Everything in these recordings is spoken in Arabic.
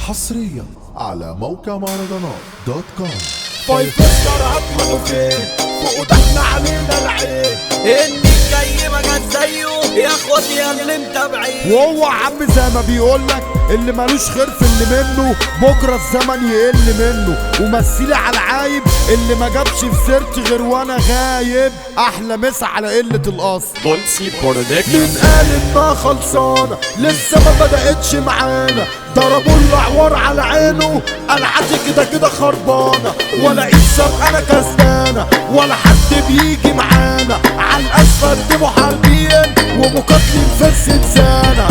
حصريا على موقع مهرجانات دوت كوم. فايف ستار هتروحوا فين؟ فوق دحنا علينا العين اني جاي ما جت زيه يا اخواتي يا اللي متابعين. وهو عم زي ما بيقولك اللي مالوش خير في اللي منه بكره الزمن يقل منه، ومثلي على العايب اللي ما جابش في سيرتي غير وانا غايب. احلى مسا على قله الاصل. مين قال انها خلصانه؟ لسه ما بدأتش معانا، ضربوا الاعوار على عينه. انا عادي كده كده خربانه، ولا اكسب انا كسبانه، ولا حد بيجي معانا. على الاسفلت محاربين ومقاتلين في الزنزانه.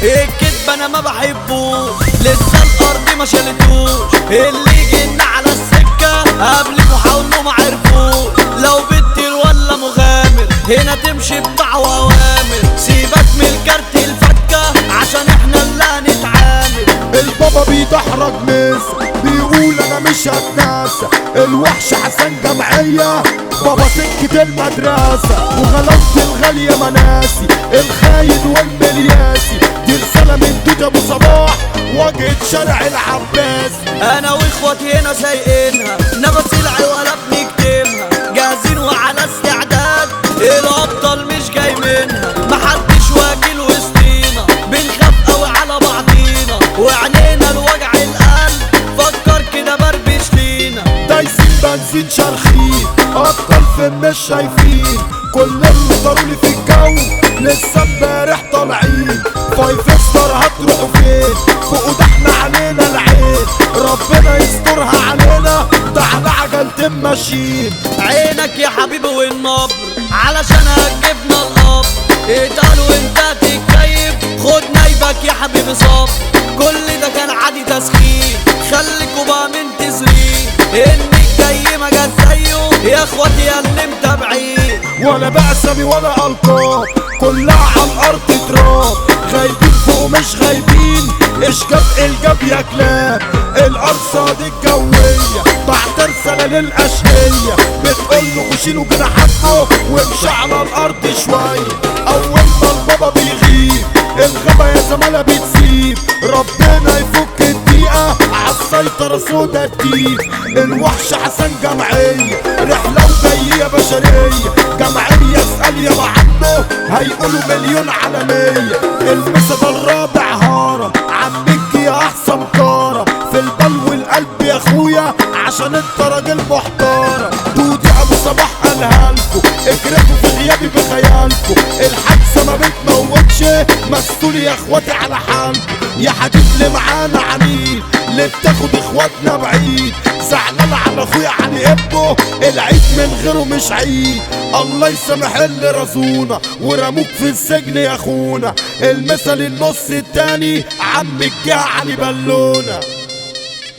الكدب انا ما بحبوش، لسه الارض ما شالتوش. اللي جينا على السكه قبل محاولوا ما عرفوش. لو بتطير ولا مغامر هنا تمشي بدعوة اوامر. سيبك من الكارت الفكه عشان احنا اللي هنتعامل. البابا بيدحرج مصر بيقول انا مش هتناسى. الوحش حسن جمعية بابا سكة المدرسة، وغلاوة الغالية مناسي. الخاين والملياسي دي رسالة من دود ابو صباح واجهة شارع العباسي. انا واخواتي هنا سايقينها، نفس العيوة بنكتمها. جاهزين وعلى استعداد، الابطال مش جاي منها. محدش واكل وسطينا، بنخاف قوي على بعضينا. وعنينا الوجع القلب فكر كده بربش لينا. دايسين بنزين شارخين، ابطال فين مش شايفين. كل اللي ضرولي في الجو لسه امبارح طالعين. فايف ستار هتروحوا فين؟ فوق دحنا علينا العين. ربنا يسترها علينا، ده على عجلتين ماشيين. عينك يا حبيبي والنبر علشان هتجيبنا القبر. اتقالوا انت تتكيف، خد نايبك يا حبيبي صبر. كل ده كان عادي تسخين، خليكوا بقى منتظرين. اني جاي ما جت زيه يا اخواتي يا اللي متابعين. ولا بأسامي ولا ألقاب، كلها على الأرض تراب. غايبين فوق مش غايبين، اشجاب الجاب يا كلاب. الأرصاد الجوية بعت رسالة للأشقية، بتقوله شيلوا جناحاتكوا وامشي على الأرض شوية. أول ما البابا بيغيب الغابة يا زمالة بتسيب. ربنا يفك الدقيقة عالسيطرة سودا الديب. الوحش حسن جمعية رحلة وجاية بشرية. جمعية اسأل يا عنه هيقولوا مليون على 100. المسا ده الرابع هارة عمك يا أحسن كارة. في البال والقلب يا اخويا عشان انت راجل محترم. دودي ابو صباح قالها لكم اجركوا في غيابي بخيالكم. الحادثة ما بتموتش، مسؤول يا اخواتي على حالكم. يا حبيب اللي معانا عنيد، اللي بتاخد اخواتنا بعيد. زعلان على اخويا علي ابنه، العيد من غيره مش عيد. الله يسامح اللي رزونا ورموك في السجن يا اخونا. المثل النص التاني عم الجاه علي بالونه.